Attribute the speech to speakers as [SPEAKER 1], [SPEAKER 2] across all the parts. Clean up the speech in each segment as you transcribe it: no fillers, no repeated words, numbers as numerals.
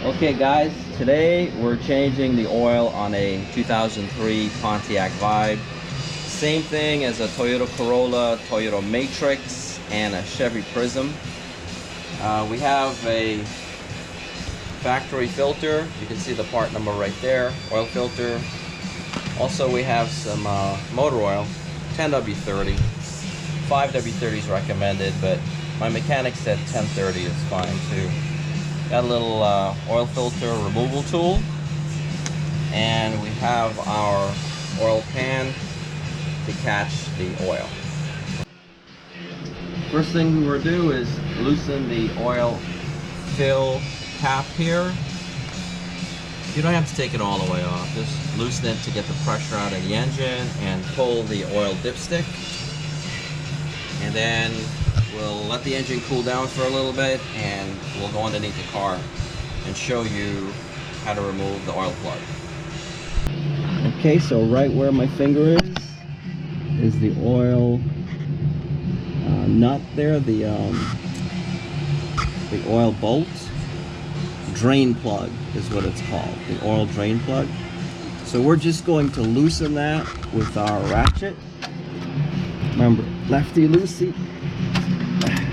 [SPEAKER 1] Okay guys, today we're changing the oil on a 2003 Pontiac Vibe. Same thing as a Toyota Corolla, Toyota Matrix, and a Chevy Prism. We have a factory filter. You can see the part number right there, oil filter. Also we have some motor oil, 10W30. 5W30 is recommended, but my mechanic said 1030 is fine too. Got a little oil filter removal tool, and we have our oil pan to catch the oil. First thing we're do is loosen the oil fill cap here. You don't have to take it all the way off, just loosen it to get the pressure out of the engine and pull the oil dipstick. And then we'll let the engine cool down for a little bit, and we'll go underneath the car and show you how to remove the oil plug. Okay, so right where my finger is the oil nut there, the oil bolt. Drain plug is what it's called, the oil drain plug. So we're just going to loosen that with our ratchet. Remember, lefty loosey.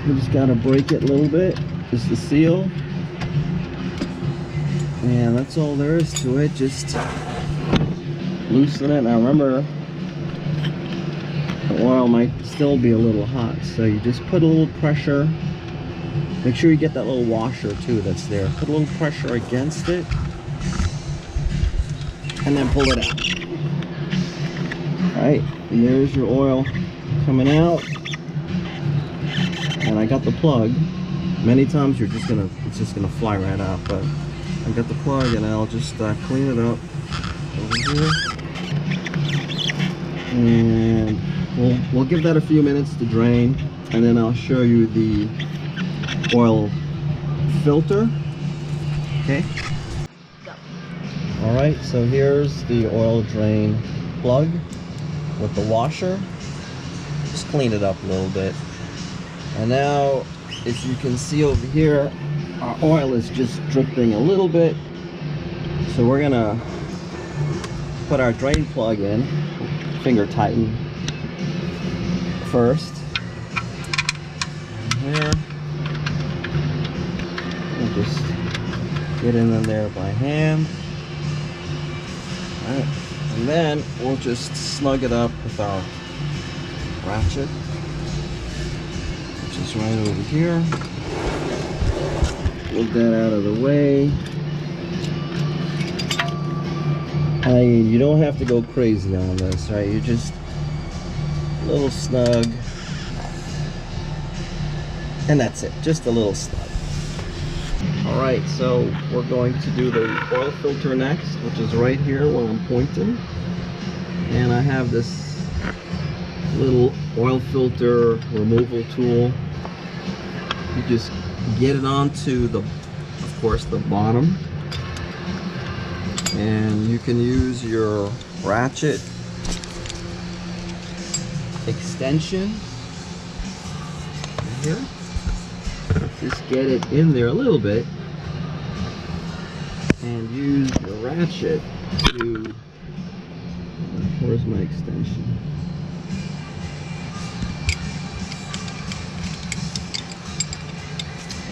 [SPEAKER 1] We just gotta break it a little bit, just to seal. And that's all there is to it, just loosen it. Now remember, the oil might still be a little hot, so you just put a little pressure. Make sure you get that little washer too that's there. Put a little pressure against it, and then pull it out. Alright, and there's your oil coming out. And I got the plug. Many times it's just gonna fly right out, but I got the plug, and I'll just clean it up over here. And we'll give that a few minutes to drain, and then I'll show you the oil filter. Okay. All right, so here's the oil drain plug with the washer. Just clean it up a little bit. And now, if you can see over here, our oil is just dripping a little bit. So we're gonna put our drain plug in, finger tighten first. Here. We'll just get in there by hand. All right. And then we'll just snug it up with our ratchet, which is right over here. Move that out of the way. You don't have to go crazy on this, right? You just a little snug, and that's it. Just a little snug. All right, so we're going to do the oil filter next, which is right here where I'm pointing. And I have this little oil filter removal tool. You just get it onto of course, the bottom. And you can use your ratchet extension right here. Just get it in there a little bit, and use your ratchet to, where's my extension?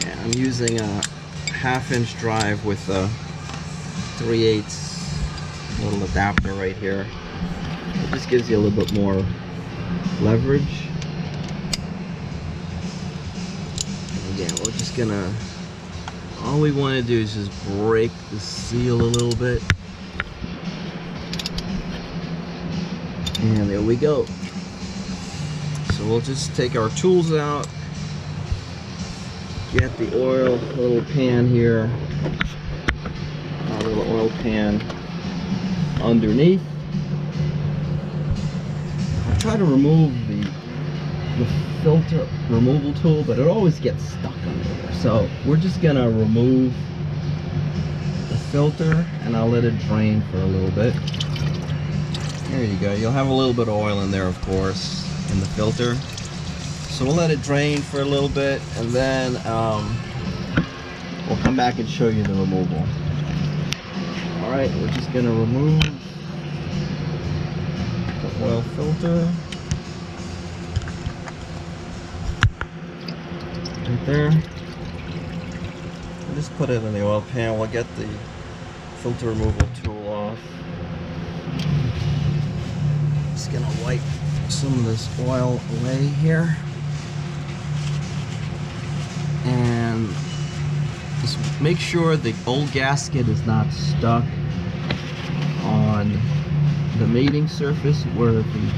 [SPEAKER 1] Yeah, I'm using a 1/2-inch drive with a 3/8 little adapter right here. It just gives you a little bit more leverage. Yeah, we're just gonna, all we want to do is just break the seal a little bit. And there we go. So we'll just take our tools out, get the oil little pan here, our little oil pan underneath. I'll try to remove the filter removal tool, but it always gets stuck under there. So we're just gonna remove the filter, and I'll let it drain for a little bit. There you go. You'll have a little bit of oil in there, of course, in the filter. So we'll let it drain for a little bit, and then we'll come come back and show you the removal. Alright, we're just gonna remove the oil filter. Right there. We'll just put it in the oil pan. We'll get the filter removal tool off. Just gonna wipe some of this oil away here. And just make sure the old gasket is not stuck on the mating surface where the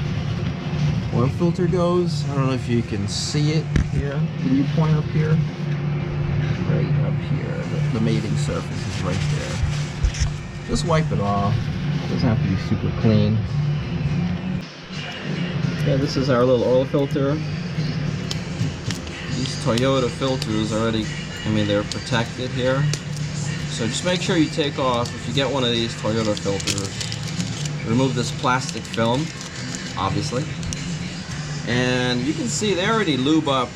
[SPEAKER 1] oil filter goes. I don't know if you can see it here. Can you point up here? Right up here. The mating surface is right there. Just wipe it off. It doesn't have to be super clean. Okay, this is our little oil filter. These Toyota filters already, they're protected here. So just make sure you take off, if you get one of these Toyota filters, remove this plastic film, obviously. And you can see they already lube up.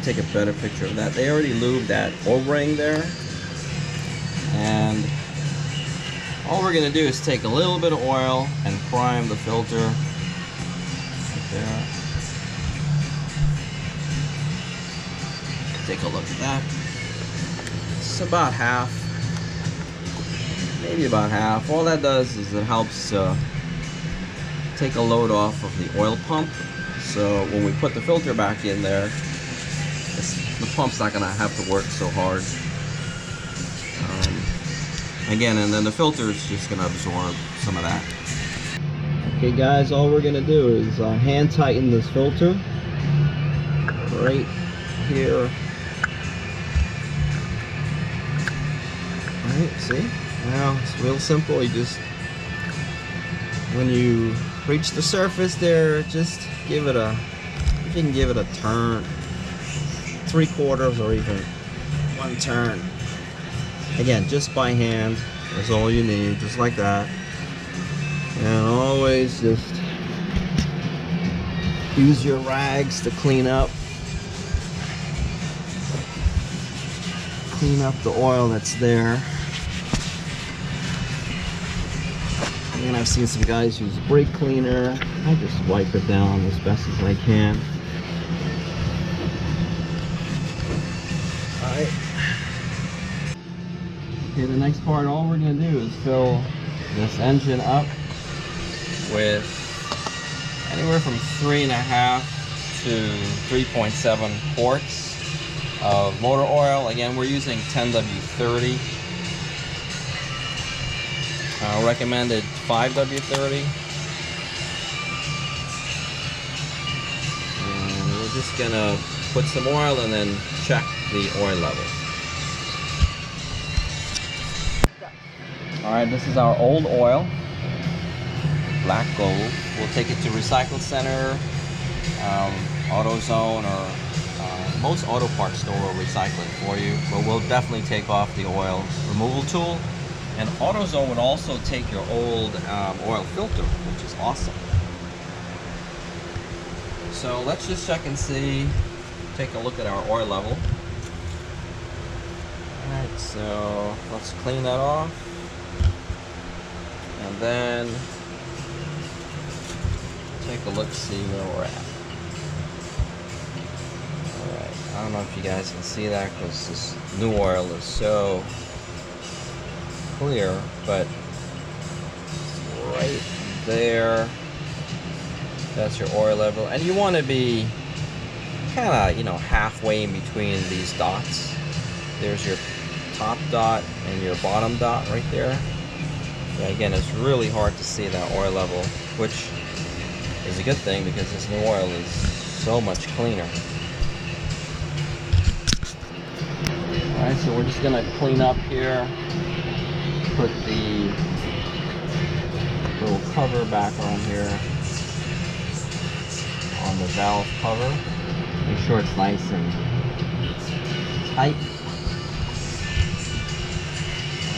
[SPEAKER 1] Take a better picture of that. They already lubed that O-ring there. And all we're gonna do is take a little bit of oil and prime the filter right there. Take a look at that. It's about half, maybe about half. All that does is it helps take a load off of the oil pump. So when we put the filter back in there, the pump's not gonna have to work so hard. Again, and then the filter is just gonna absorb some of that. Okay guys, all we're gonna do is hand tighten this filter right here. Alright, see? Now it's real simple. You just, when you reach the surface there, just give it a, you can give it a turn, 3/4 or even 1 turn. Again, just by hand, that's all you need, just like that. And always just use your rags to clean up the oil that's there. And I've seen some guys use brake cleaner. I just wipe it down as best as I can. Alright. Okay, the next part, all we're going to do is fill this engine up with anywhere from 3.5 to 3.7 quarts of motor oil. Again, we're using 10W30. Recommended 5W30. And we're just gonna put some oil and then check the oil level. Alright, this is our old oil, black gold. We'll take it to Recycle Center, AutoZone, or most auto parts store will recycle it for you, but we'll definitely take off the oil removal tool. And AutoZone would also take your old oil filter, which is awesome. So let's just check and see, take a look at our oil level. Alright, so let's clean that off. And then take a look, see where we're at. Alright, I don't know if you guys can see that because this new oil is so clear, but right there, that's your oil level. And you want to be kind of, halfway in between these dots. There's your top dot and your bottom dot right there. Yeah, again, it's really hard to see that oil level, which is a good thing because this new oil is so much cleaner. Alright, so we're just gonna clean up here. Put the little cover back on here, on the valve cover. Make sure it's nice and tight.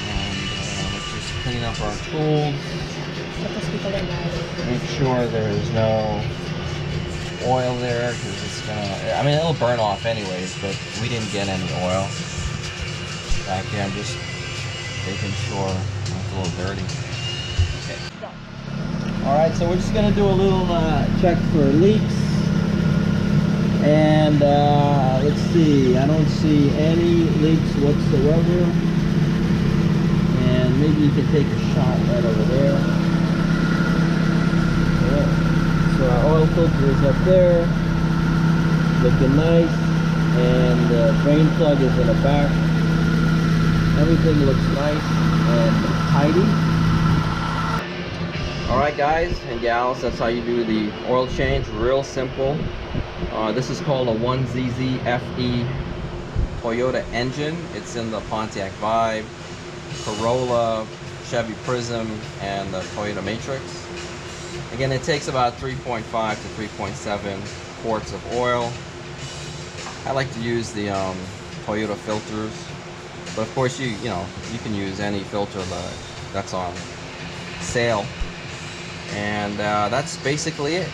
[SPEAKER 1] And let's just clean up our tools. Make sure there's no oil there, because it's gonna, it'll burn off anyways, but we didn't get any oil. back here. I'm just making sure it's a little dirty. Okay. All right, so we're just gonna do a little check for leaks. And let's see, I don't see any leaks whatsoever. And maybe you can take a shot right over there. Yeah. So our oil filter is up there, looking nice. And the drain plug is in the back. Everything looks nice and tidy. Alright guys and gals, that's how you do the oil change. Real simple. This is called a 1ZZFE Toyota engine. It's in the Pontiac Vibe, Corolla, Chevy Prism, and the Toyota Matrix. Again, it takes about 3.5 to 3.7 quarts of oil. I like to use the Toyota filters, but of course you can use any filter that's on sale. And that's basically it.